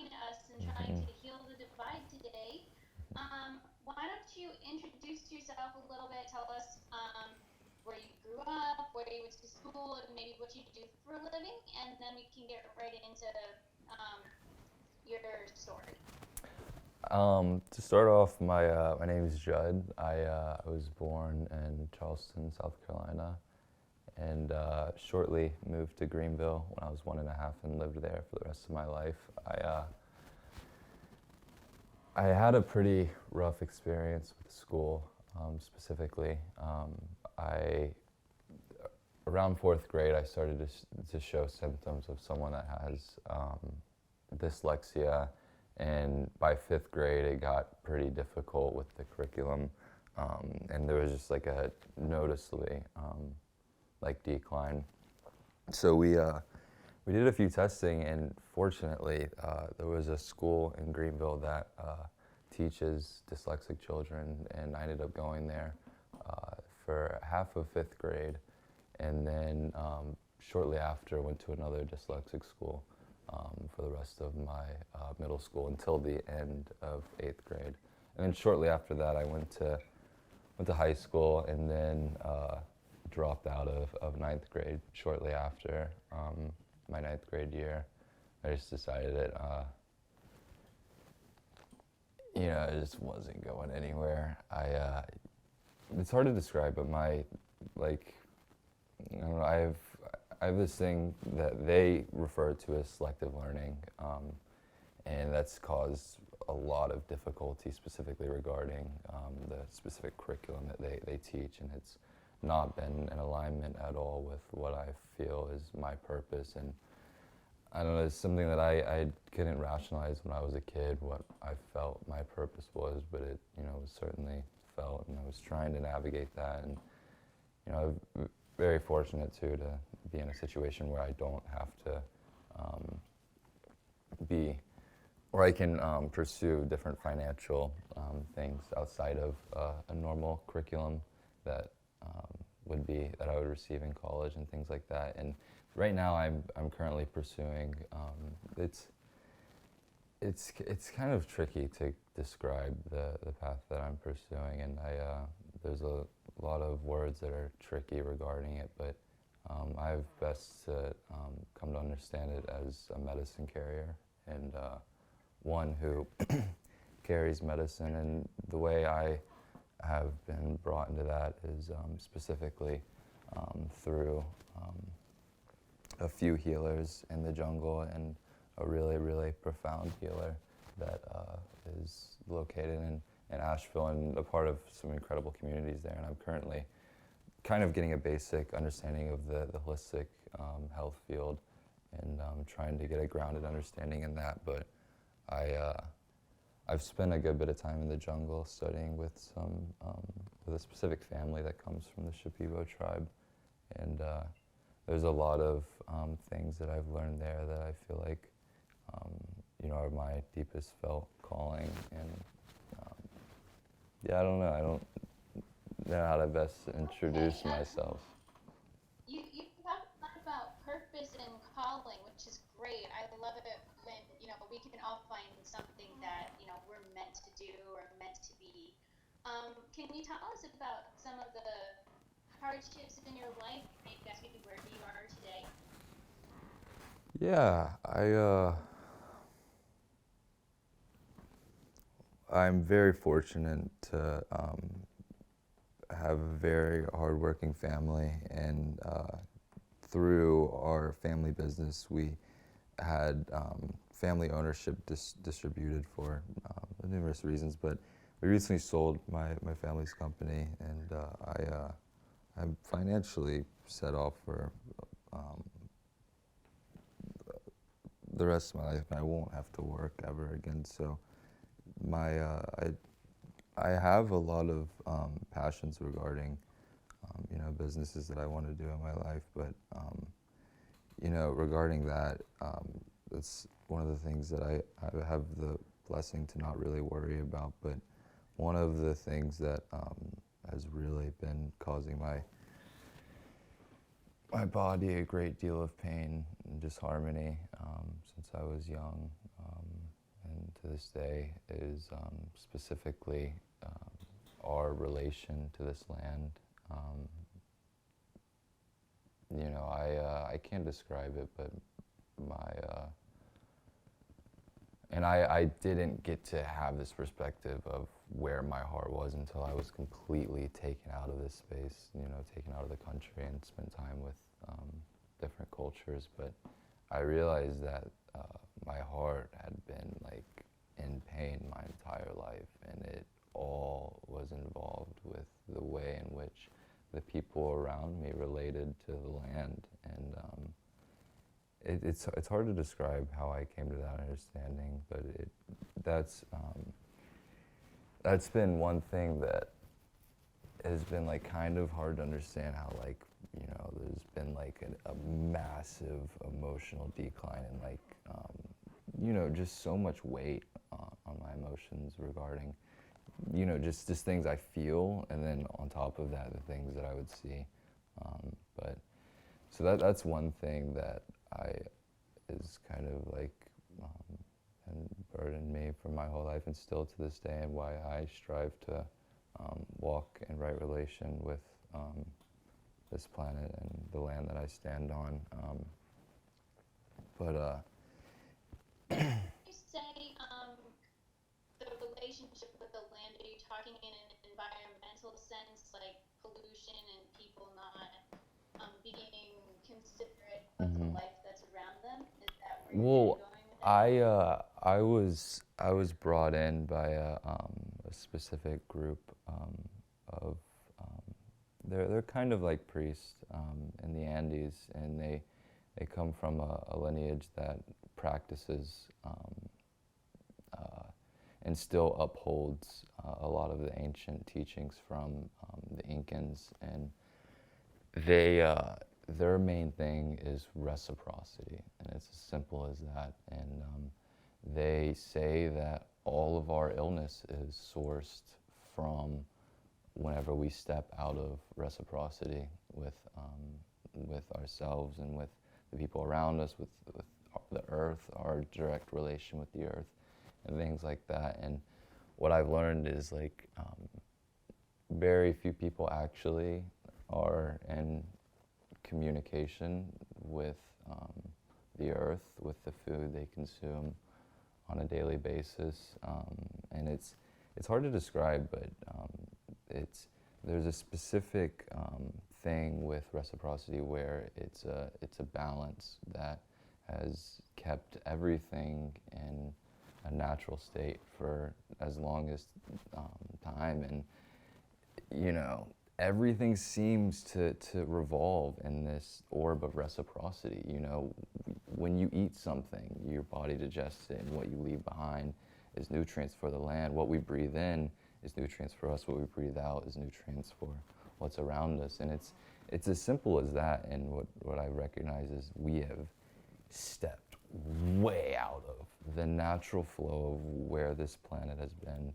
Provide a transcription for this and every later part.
talking to us and trying to heal the divide today. Why don't you introduce yourself a little bit? Tell us where you grew up, where you went to school, and maybe what you do for a living, and then we can get right into um, your story. To start off, my name is Judd. I was born in Charleston, South Carolina, and shortly moved to Greenville when I was 1.5 and lived there for the rest of my life. I had a pretty rough experience with school, specifically. I Around fourth grade, I started to show symptoms of someone that has dyslexia, and by fifth grade, it got pretty difficult with the curriculum, and there was just like a noticeably like decline. So we did a few testing, and fortunately, there was a school in Greenville that teaches dyslexic children, and I ended up going there for half of fifth grade, and then shortly after went to another dyslexic school for the rest of my middle school until the end of eighth grade. And then shortly after that, I went to high school, and then dropped out of ninth grade shortly after my ninth grade year. I just decided that it just wasn't going anywhere. It's hard to describe, but my like I don't know, I have this thing that they refer to as selective learning, and that's caused a lot of difficulty, specifically regarding the specific curriculum that they teach, and it's not been in alignment at all with what I feel is my purpose. And I don't know, it's something that I couldn't rationalize when I was a kid, what I felt my purpose was, but it, was certainly felt, and I was trying to navigate that. And, I'm very fortunate too to be in a situation where I don't have to where I can pursue different financial things outside of a normal curriculum that that I would receive in college and things like that. And right now, I'm currently pursuing. It's kind of tricky to describe the path that I'm pursuing, and there's a lot of words that are tricky regarding it, but I've best to come to understand it as a medicine carrier, and one who carries medicine. And the way I have been brought into that is specifically through a few healers in the jungle, and a really, really profound healer that is located in Asheville and a part of some incredible communities there. And I'm currently kind of getting a basic understanding of the holistic health field, and trying to get a grounded understanding in that. But I've spent a good bit of time in the jungle studying with with a specific family that comes from the Shipibo tribe, and there's a lot of things that I've learned there that I feel like are my deepest felt calling. And I don't know. I don't know how to best introduce Okay, myself. you talk a lot about purpose and calling, which is great. I love it when we can all find something that we're meant to do or meant to be. Can you tell us about some of the hardships in your life that got you to where you are today? Yeah, I'm very fortunate to have a very hardworking family, and through our family business, we had family ownership distributed for numerous reasons. But we recently sold my family's company, and I'm financially set off for um, the rest of my life, and I won't have to work ever again. So my I have a lot of passions regarding businesses that I want to do in my life, but regarding that, it's one of the things that I have the blessing to not really worry about. But one of the things that has really been causing my body a great deal of pain and disharmony since I was young to this day is specifically our relation to this land. I can't describe it, but I didn't get to have this perspective of where my heart was until I was completely taken out of this space, taken out of the country and spent time with different cultures. But I realized that my heart had been like in pain my entire life, and it all was involved with the way in which the people around me related to the land. And it's hard to describe how I came to that understanding, but that's been one thing that has been like kind of hard to understand, how like there's been like a massive emotional decline, and like just so much weight on my emotions regarding just things I feel, and then on top of that the things that I would see. But so that's one thing that is kind of like and burdened me for my whole life, and still to this day, and why I strive to walk in right relation with this planet and the land that I stand on. You say the relationship with the land, are you talking in an environmental sense, like pollution and people not being considerate of the life that's around them? Is that where you're going with that? I was brought in by a specific group of they're kind of like priests in the Andes, and they come from a lineage that practices and still upholds a lot of the ancient teachings from the Incans, and their main thing is reciprocity, and it's as simple as that. And they say that all of our illness is sourced from whenever we step out of reciprocity with ourselves and with the people around us, with the earth, our direct relation with the earth, and things like that. And what I've learned is like very few people actually are in communication with the earth, with the food they consume on a daily basis, and it's hard to describe, but there's a specific thing with reciprocity where it's a balance that has kept everything in a natural state for as long as time, and everything seems to revolve in this orb of reciprocity. When you eat something, your body digests it, and what you leave behind is nutrients for the land. What we breathe in is nutrients for us. What we breathe out is nutrients for what's around us. And it's as simple as that. And what I recognize is we have stepped way out of the natural flow of where this planet has been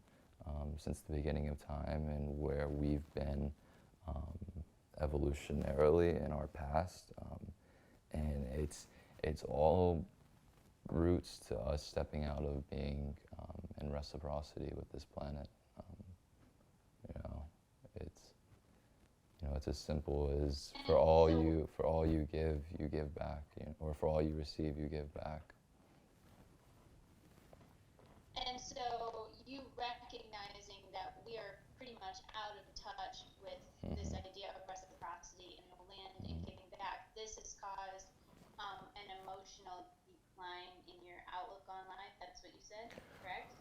since the beginning of time, and where we've been evolutionarily in our past. And it's all roots to us stepping out of being in reciprocity with this planet. It's as simple as for all you give back, or for all you receive, you give back. And so you recognizing that we are pretty much out of touch with this idea of reciprocity and the land and giving back, this has caused an emotional decline in your outlook on life. That's what you said, correct?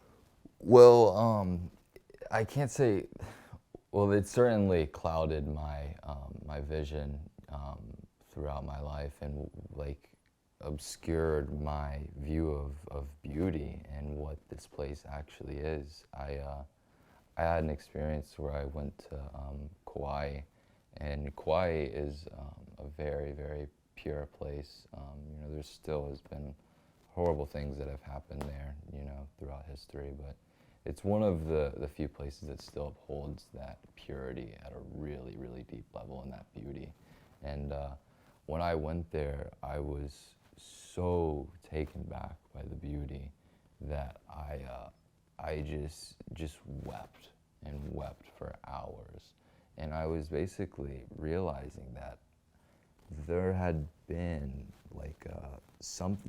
Well, I can't say. Well, it certainly clouded my vision throughout my life, and like obscured my view of beauty and what this place actually is. I had an experience where I went to Kauai, and Kauai is a very, very pure place. There still has been horrible things that have happened there, throughout history, but it's one of the few places that still upholds that purity at a really, really deep level, and that beauty. And when I went there, I was so taken back by the beauty that I just wept and wept for hours. And I was basically realizing that there had been like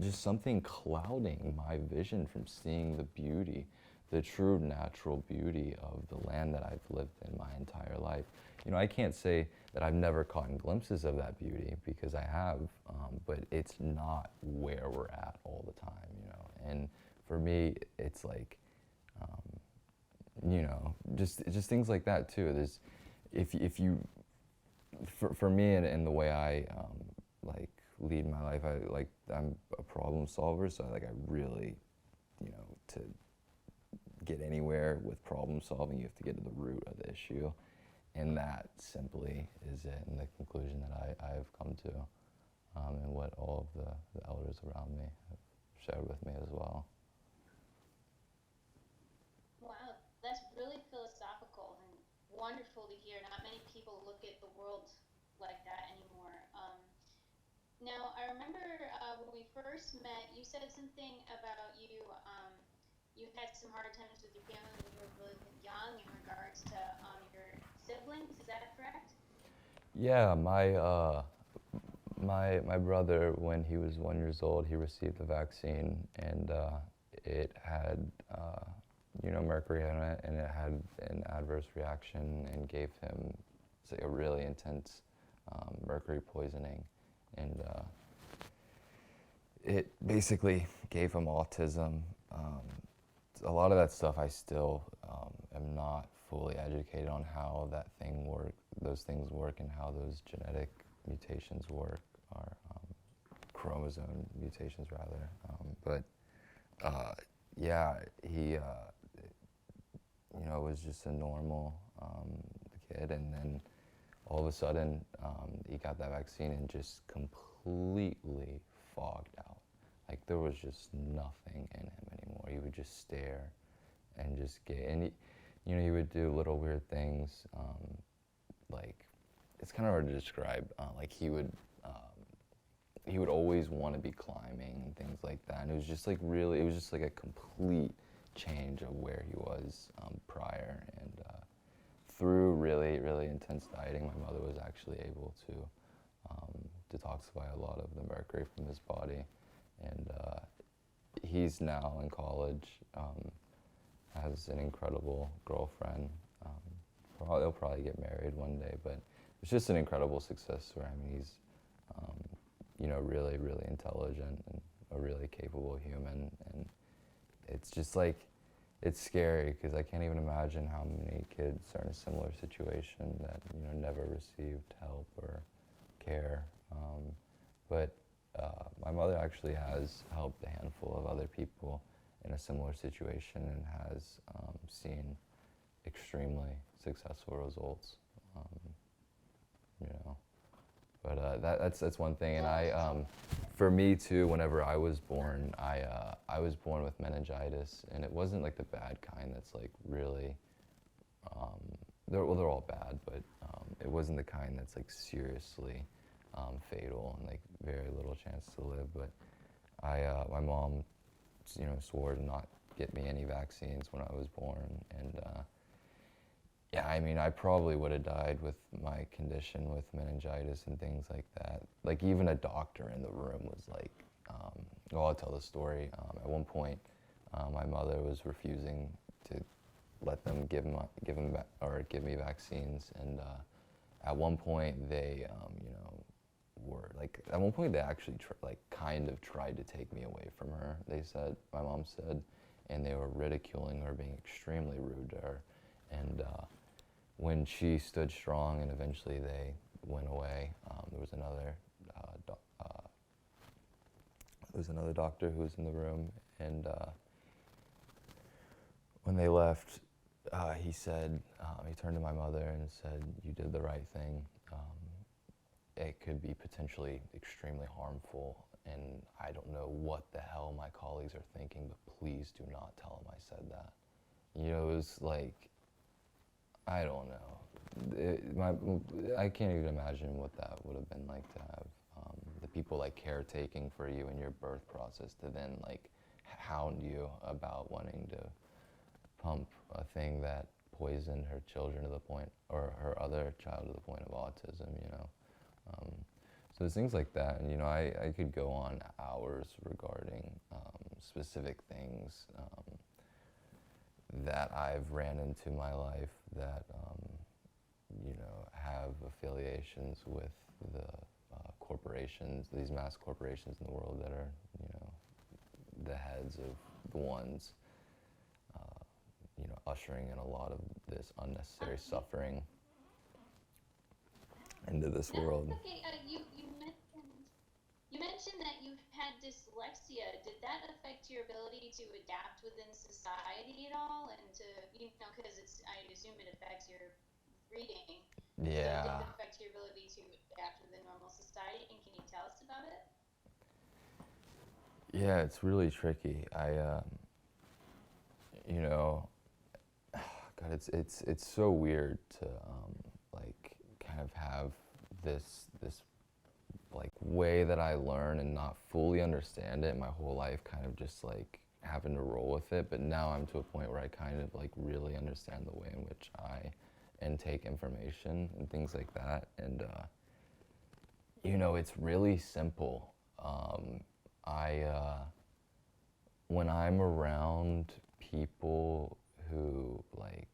just something clouding my vision from seeing the beauty, the true natural beauty of the land that I've lived in my entire life. You know, I can't say that I've never caught glimpses of that beauty, because I have, but it's not where we're at all the time, you know. And for me, it's like, you know, just things like that too. There's, if you, for me and the way I like lead my life, I'm a problem solver, so I really, you know, to get anywhere with problem solving, you have to get to the root of the issue, and that simply is it, and the conclusion that I've come to, and what all of the elders around me have shared with me as well. Wow, that's really philosophical and wonderful to hear. Not many people look at the world like that anymore. Now, I remember when we first met, you said something about you had some hard times with your family when you were really young in regards to your siblings. Is that correct? Yeah, my brother, when he was 1 year old, he received the vaccine, and it had you know, mercury in it, and it had an adverse reaction and gave him, say, a really intense mercury poisoning, and it basically gave him autism. A lot of that stuff I still am not fully educated on how those things work, and how those genetic mutations work, or chromosome mutations rather. But yeah, he, you know, was just a normal kid, and then all of a sudden he got that vaccine and just completely fogged out. Like, there was just nothing in him anymore. He would just stare and just and he, you know, he would do little weird things, like, it's kind of hard to describe. Like, he would always want to be climbing and things like that, and it was just like it was just like a complete change of where he was prior. And through really, really intense dieting, my mother was actually able to detoxify a lot of the mercury from his body. And he's now in college, has an incredible girlfriend. They'll probably get married one day, but it's just an incredible success story. I mean, he's, you know, really, really intelligent and a really capable human. And it's just like, it's scary, because I can't even imagine how many kids are in a similar situation that, you know, never received help or care. But my mother actually has helped a handful of other people in a similar situation, and has seen extremely successful results. You know, but that's one thing. And for me too, whenever I was born, I was born with meningitis, and it wasn't like the bad kind that's like really, they're all bad, but it wasn't the kind that's like seriously fatal and like very little chance to live. But my mom, you know, swore to not get me any vaccines when I was born, and yeah, I mean, I probably would have died with my condition with meningitis and things like that. Like, even a doctor in the room was like, well, I'll tell the story. At one point, my mother was refusing to let them give me vaccines, and at one point they, you know, at one point they actually kind of tried to take me away from her. They said, my mom said, and they were ridiculing her, being extremely rude to her, and when she stood strong and eventually they went away, there was another doctor who was in the room, and when they left, he said, he turned to my mother and said, "You did the right thing. It could be potentially extremely harmful, and I don't know what the hell my colleagues are thinking, but please do not tell them I said that." You know, it was like, I don't know. I can't even imagine what that would have been like to have the people like caretaking for you in your birth process, to then like hound you about wanting to pump a thing that poisoned her children to the point, or her other child to the point of autism, you know. So there's things like that, and you know, I could go on hours regarding specific things that I've ran into in my life that you know, have affiliations with the corporations, these mass corporations in the world that are, you know, the heads of the ones, you know, ushering in a lot of this unnecessary suffering into this No, world. it's okay. You mentioned that you had dyslexia. Did that affect your ability to adapt within society at all? And to, you know, because I assume it affects your reading. So did Yeah, it affect your ability to adapt within normal society? And can you tell us about it? yeah, it's really tricky. You know, God, it's so weird to like kind of have this like way that I learn and not fully understand it my whole life, kind of just like having to roll with it. But now I'm to a point where I kind of like really understand the way in which I intake information and things like that. And you know, it's really simple. I when I'm around people who like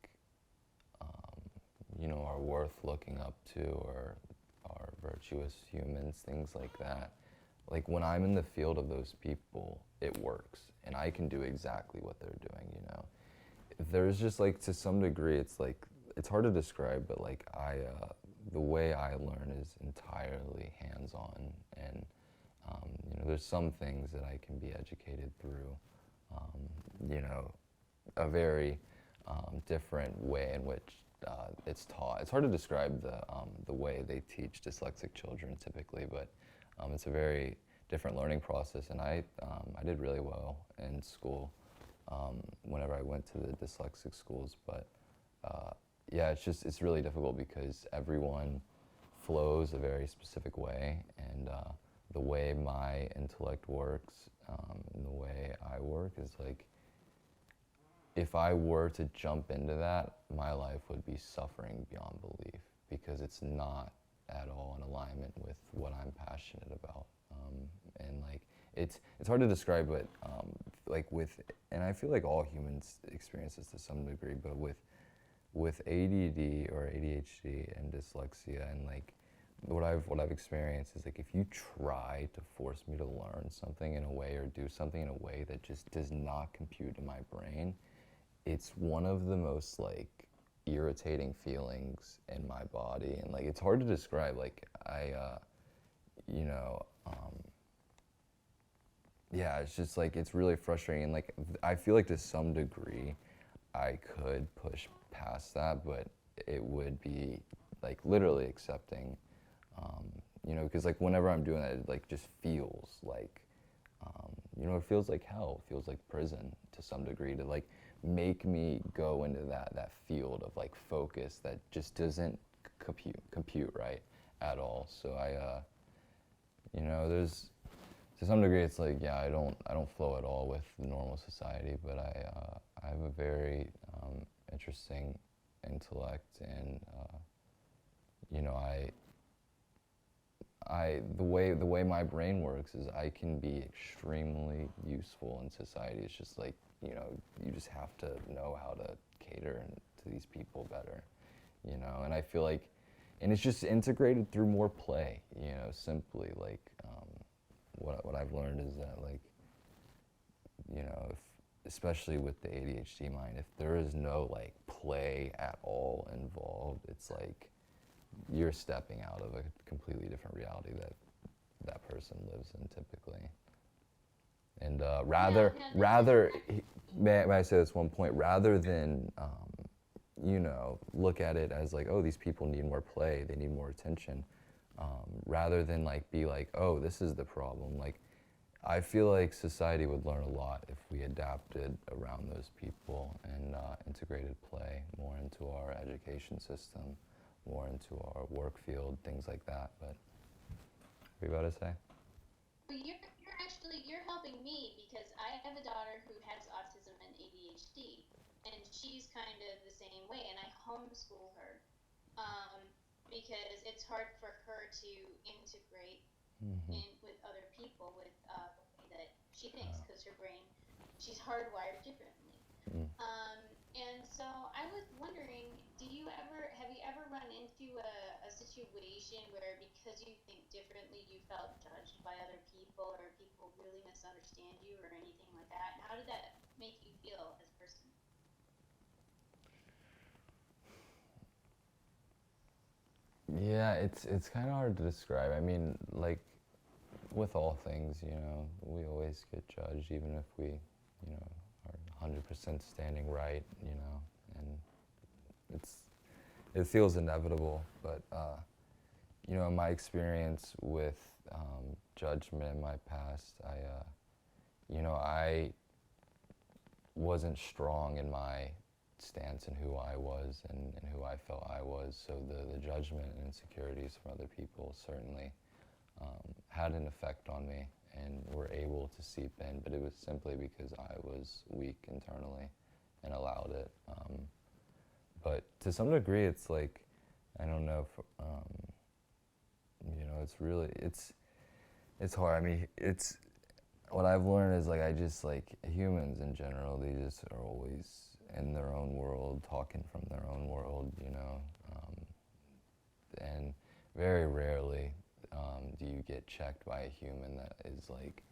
you know, are worth looking up to, or are virtuous humans, things like that. Like when I'm in the field of those people, it works, and I can do exactly what they're doing. You know, there's just like, to some degree, it's like, it's hard to describe, but like the way I learn is entirely hands-on, and you know, there's some things that I can be educated through. You know, a very different way in which it's taught. It's hard to describe the way they teach dyslexic children typically, but it's a very different learning process, and I did really well in school whenever I went to the dyslexic schools. But yeah, it's really difficult because everyone flows a very specific way, and the way my intellect works and the way I work is like, if I were to jump into that, my life would be suffering beyond belief, because it's not at all in alignment with what I'm passionate about. And like, it's hard to describe, but like and I feel like all humans experience this to some degree, but with ADD or ADHD and dyslexia, and like what I've experienced is like, if you try to force me to learn something in a way or do something in a way that just does not compute in my brain, it's one of the most like irritating feelings in my body, and like, it's hard to describe. Like you know, yeah, it's just like, it's really frustrating, and like, I feel like to some degree I could push past that, but it would be like literally accepting, you know, because like whenever I'm doing that, it like just feels like, you know, it feels like hell, it feels like prison to some degree, to like make me go into that field of like focus that just doesn't compute right at all. So you know, there's, to some degree, it's like, yeah, I don't flow at all with normal society, but I have a very interesting intellect, and you know, the way my brain works is I can be extremely useful in society. It's just like, you know, you just have to know how to cater to these people better, you know. And I feel like, and it's just integrated through more play, you know, simply like what I've learned is that, like, you know, if, especially with the ADHD mind, if there is no like play at all involved, it's like you're stepping out of a completely different reality that that person lives in typically. And may I say this one point, rather than you know, look at it as like, oh, these people need more play, they need more attention, rather than like be like, oh, this is the problem. Like, I feel like society would learn a lot if we adapted around those people and integrated play more into our education system, more into our work field, things like that. But what are you about to say? You're helping helping me because I have a daughter who has autism and ADHD, and she's kind of the same way, and I homeschool her um, because it's hard for her to integrate Mm-hmm. in with other people with the way that she thinks because her brain, she's hardwired differently. Mm. Um, and so I was wondering, have you ever run into a situation where because you think differently, you felt judged by other people or people really misunderstand you or anything like that? And how did that make you feel as a person? Yeah, it's kind of hard to describe. I mean, like with all things, you know, we always get judged, even if we, you know, are 100% standing right, you know, and it's it feels inevitable. But you know, in my experience with judgment in my past, you know, I wasn't strong in my stance in who I was and who I felt I was. So the judgment and insecurities from other people certainly had an effect on me and were able to seep in, but it was simply because I was weak internally and allowed it. But to some degree, it's like, I don't know, if, you know, it's really, it's hard. I mean, it's, what I've learned is like, I just like humans in general, they just are always in their own world, talking from their own world, you know, and very rarely do you get checked by a human that is like,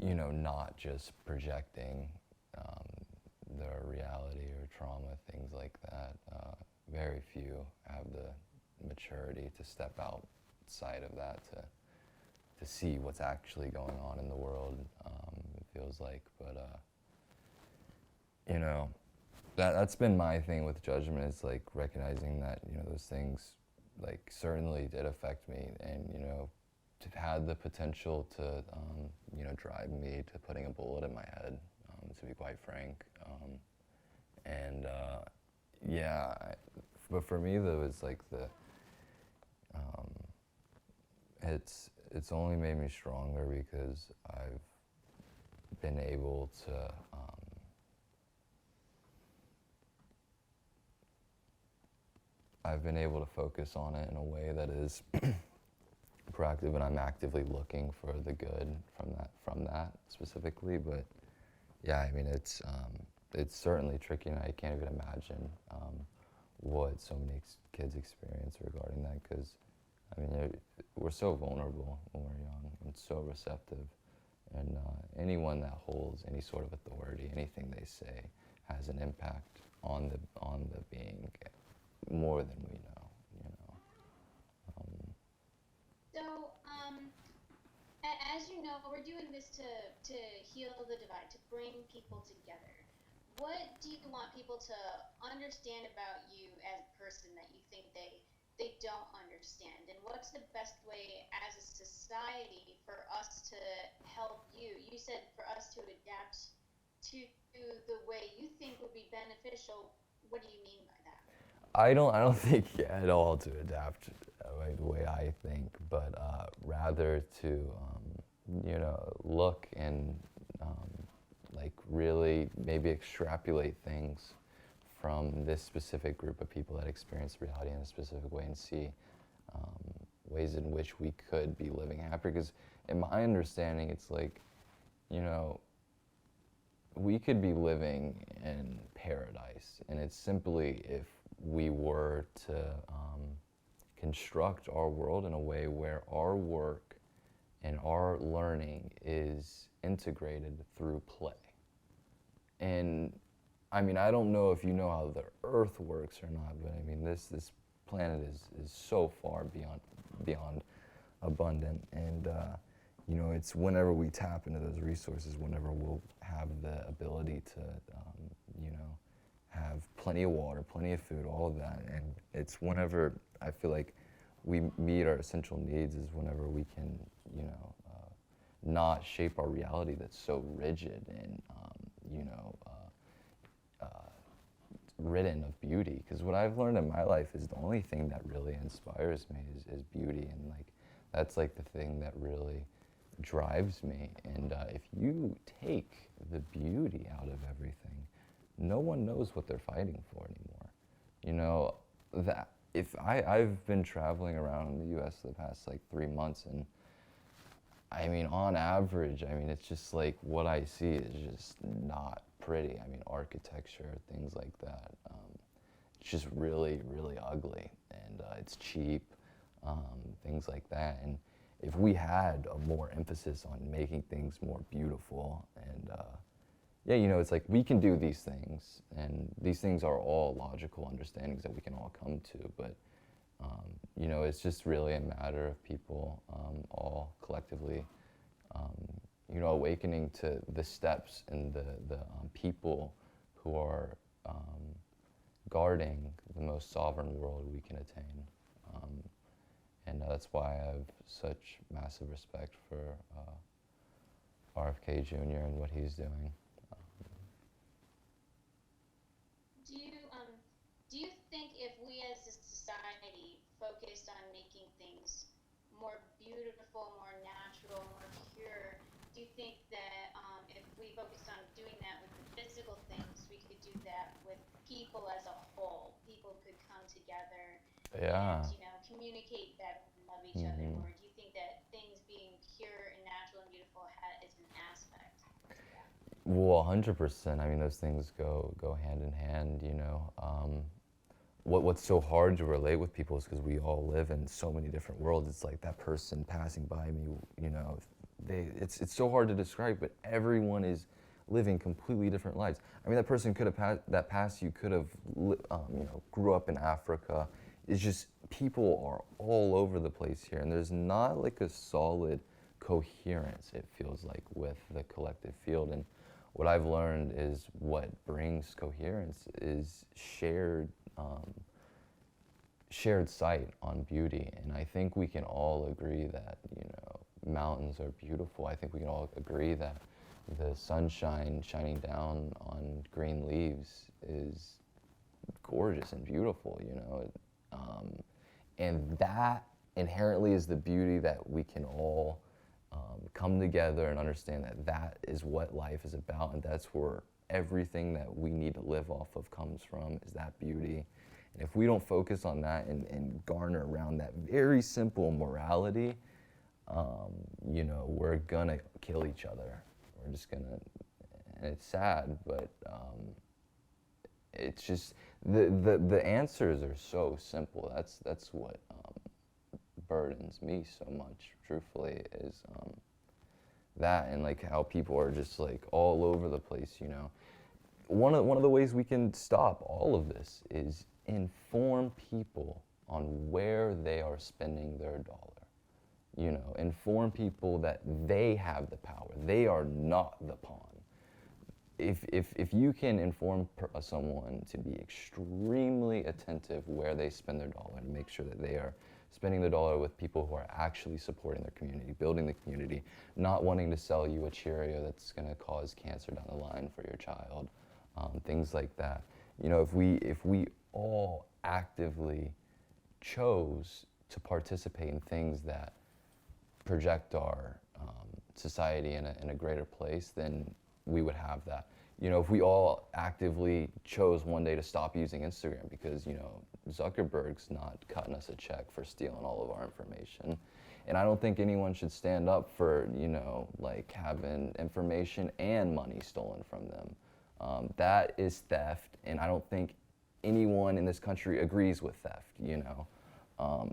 you know, not just projecting their reality or trauma, things like that. Very few have the maturity to step outside of that to see what's actually going on in the world, it feels like. But, you know, that's been my thing with judgment, is like recognizing that, you know, those things like certainly did affect me, and, you know, had the potential to, you know, drive me to putting a bullet in my head, to be quite frank. And yeah, but for me though, it's like um, it's only made me stronger because I've been able to focus on it in a way that is proactive, and I'm actively looking for the good from that specifically. But yeah, I mean, it's certainly tricky, and I can't even imagine what so many kids experience regarding that, because I mean, we're so vulnerable when we're young and so receptive, and anyone that holds any sort of authority, anything they say, has an impact on the being more than we know. You know. So, as you know, we're doing this to heal the divide, to bring people together. What do you want people to understand about you as a person that you think they don't understand? And what's the best way as a society for us to help you? You said for us to adapt to the way you think would be beneficial. What do you mean by that? I don't think at all to adapt like, the way I think, but rather to you know, look and like really maybe extrapolate things from this specific group of people that experience reality in a specific way, and see ways in which we could be living happier. Because in my understanding, it's like, you know, we could be living in paradise, and it's simply if we were to construct our world in a way where our work and our learning is integrated through play. And I mean, I don't know if you know how the earth works or not, but I mean, this planet is so far beyond abundant, and you know, it's whenever we tap into those resources, whenever we'll have the ability to you know, have plenty of water, plenty of food, all of that. And it's whenever I feel like we meet our essential needs, is whenever we can, you know, not shape our reality that's so rigid and you know, ridden of beauty. Because what I've learned in my life is the only thing that really inspires me is beauty, and like that's like the thing that really drives me. And if you take the beauty out of everything, no one knows what they're fighting for anymore. You know, that if I've been traveling around the U.S. the past like 3 months, and I mean, on average, I mean, it's just like what I see is just not pretty. I mean, architecture, things like that. It's just really, really ugly, and it's cheap, things like that. And if we had a more emphasis on making things more beautiful, and yeah, you know, it's like we can do these things, and these things are all logical understandings that we can all come to, but you know, it's just really a matter of people all collectively, you know, awakening to the steps and the people who are guarding the most sovereign world we can attain. And that's why I have such massive respect for RFK Jr. and what he's doing. Do you think if we as a society focused on making things more beautiful, more natural, more pure, do you think that if we focused on doing that with the physical things, we could do that with people as a whole? People could come together Yeah. and, you know, communicate better and love each other more. Do you think that things being pure and natural and beautiful is an aspect? Well, 100%. I mean, those things go hand in hand, you know. What's so hard to relate with people is because we all live in so many different worlds. It's like that person passing by me, you know, it's so hard to describe, but everyone is living completely different lives. I mean, that person could have passed you could have, you know, grew up in Africa. It's just people are all over the place here, and there's not like a solid coherence, it feels like, with the collective field. And what I've learned is what brings coherence is shared sight on beauty. And I think we can all agree that, you know, mountains are beautiful. I think we can all agree that the sunshine shining down on green leaves is gorgeous and beautiful, you know. And that inherently is the beauty that we can all come together and understand that that is what life is about, and that's where everything that we need to live off of comes from, is that beauty. And if we don't focus on that and garner around that very simple morality, you know, we're gonna kill each other. We're just gonna, and it's sad, but it's just, the answers are so simple. That's what burdens me so much, truthfully, is that, and like how people are just like all over the place, you know. One of the ways we can stop all of this is inform people on where they are spending their dollar. You know, inform people that they have the power. They are not the pawn. If you can inform someone to be extremely attentive where they spend their dollar, and make sure that they are spending the dollar with people who are actually supporting their community, building the community, not wanting to sell you a Cheerio that's going to cause cancer down the line for your child, things like that. You know, if we all actively chose to participate in things that project our society in a greater place, then we would have that. You know, if we all actively chose one day to stop using Instagram because, you know, Zuckerberg's not cutting us a check for stealing all of our information. And I don't think anyone should stand up for, you know, like having information and money stolen from them. That is theft, and I don't think anyone in this country agrees with theft, you know.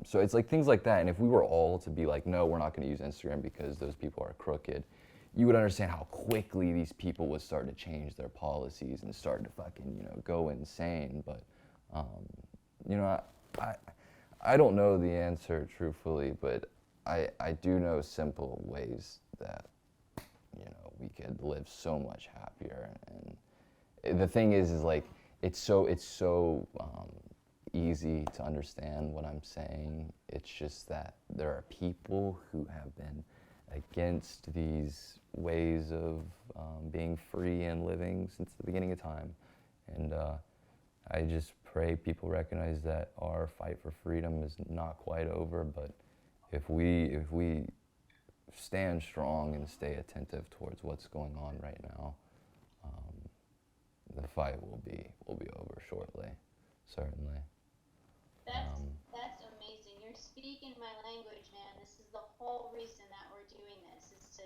So it's like things like that, and if we were all to be like, no, we're not gonna use Instagram because those people are crooked, you would understand how quickly these people would start to change their policies and start to fucking, you know, go insane. But, you know, I don't know the answer truthfully, but I do know simple ways that, you know, we could live so much happier. And the thing is like, it's so easy to understand what I'm saying. It's just that there are people who have been against these ways of being free and living since the beginning of time. And I just pray people recognize that our fight for freedom is not quite over, but if we stand strong and stay attentive towards what's going on right now. The fight will be over shortly, certainly. That's amazing. You're speaking my language, man. This is the whole reason that we're doing this, is to,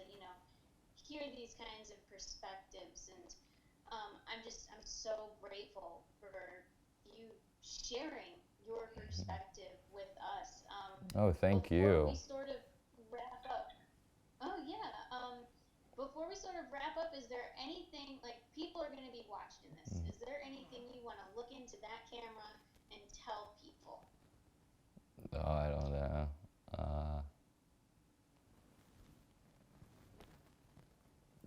hear these kinds of perspectives. And I'm so grateful for you sharing your perspective with us. Oh, thank Before you. we sort of wrap up, oh yeah, before we sort of wrap up, is there anything, like, people are going to be watching this? Is there anything you want to look into that camera and tell people? Oh, I don't know.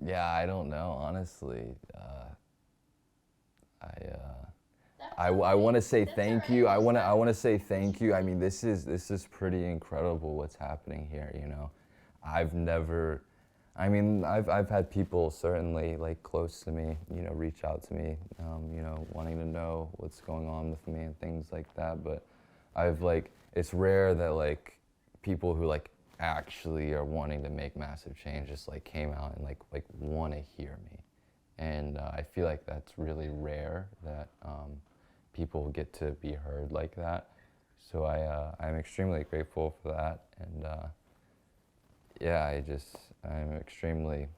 Yeah, I don't know, honestly. I want to say That's all thank right. you. I want to say thank you. I mean, this is pretty incredible what's happening here. I've never. I mean, I've had people certainly like close to me, reach out to me, wanting to know what's going on with me and things like that. But it's rare that like people who like actually are wanting to make massive change just like came out and like want to hear me. And I feel like that's really rare that people get to be heard like that. So I'm extremely grateful for that. And yeah, I'm extremely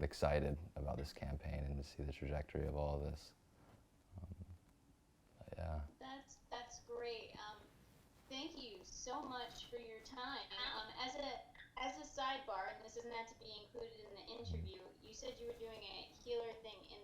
excited about this campaign and to see the trajectory of all of this. Yeah. That's great. Thank you so much for your time. As a sidebar, and this isn't meant to be included in the interview, you said you were doing a healer thing in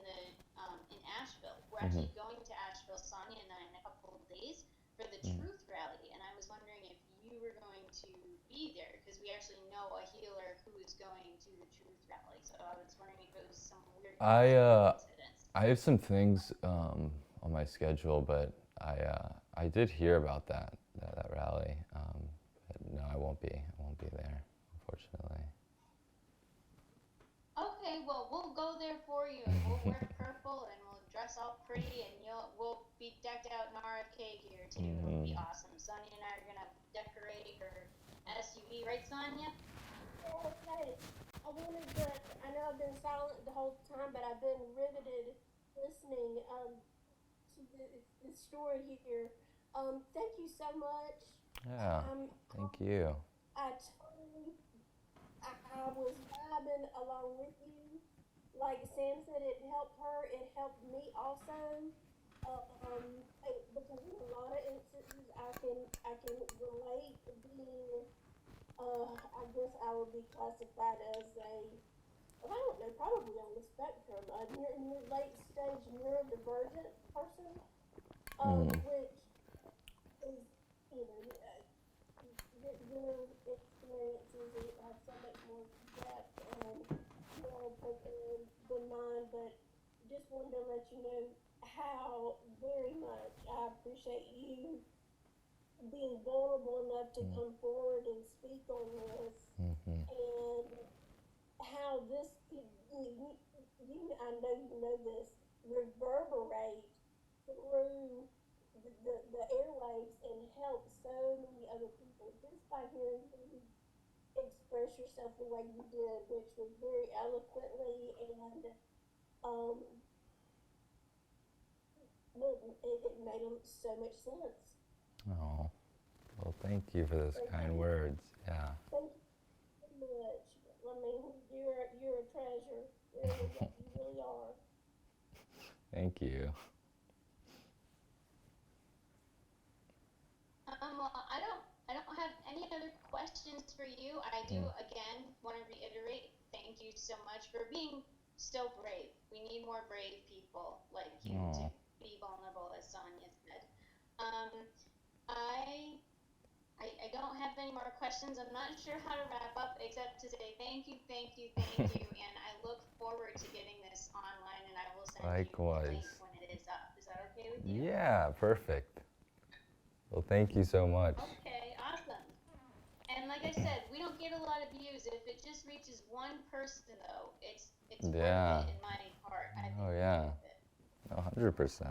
Asheville. We're actually going to Asheville, Sonia and I, in a couple of days for the Truth Rally, and I was wondering if you were going to be there, because we actually know a healer who is going to the Truth Rally. So I was wondering if it was some weird coincidence. I have some things on my schedule, but I did hear about that rally. But no, I won't be there, unfortunately. Okay, well, we'll go there for you, and we'll wear purple, and we'll dress all pretty, and we'll be decked out in RFK gear too. It'll be awesome. Sonia and I are gonna decorate her SUV, right, Sonia? Okay. I know I've been silent the whole time, but I've been riveted listening to the story here. Thank you so much. Yeah, thank you. I totally, I was vibing along with you. Like Sam said, it helped her. It helped me also. Because in a lot of instances, I can relate being. I guess I would be classified as I don't know, probably on the spectrum, a near late stage neurodivergent person, which is, your experiences have so much more depth and moral purpose than mine, but just wanted to let you know how very much I appreciate you being vulnerable enough to come forward and speak on this, and how this, I know you know this, reverberate through the airwaves and help so many other people just by hearing you express yourself the way you did, which was very eloquently, and it made so much sense. Oh, well, thank you for those kind words. Yeah. Thank you so much. I mean, you're a treasure. You really are. Thank you. Well, I don't have any other questions for you. I do again want to reiterate, thank you so much for being so brave. We need more brave people like you to be vulnerable, as Sonia said. I don't have any more questions. I'm not sure how to wrap up except to say thank you, and I look forward to getting this online, and I will send you the link when it is up. Is that okay with you? Yeah, perfect. Well, thank you so much. Okay, awesome. And like I said, we don't get a lot of views. If it just reaches one person, though, it's worth it in my heart. I think Oh, yeah. 100%.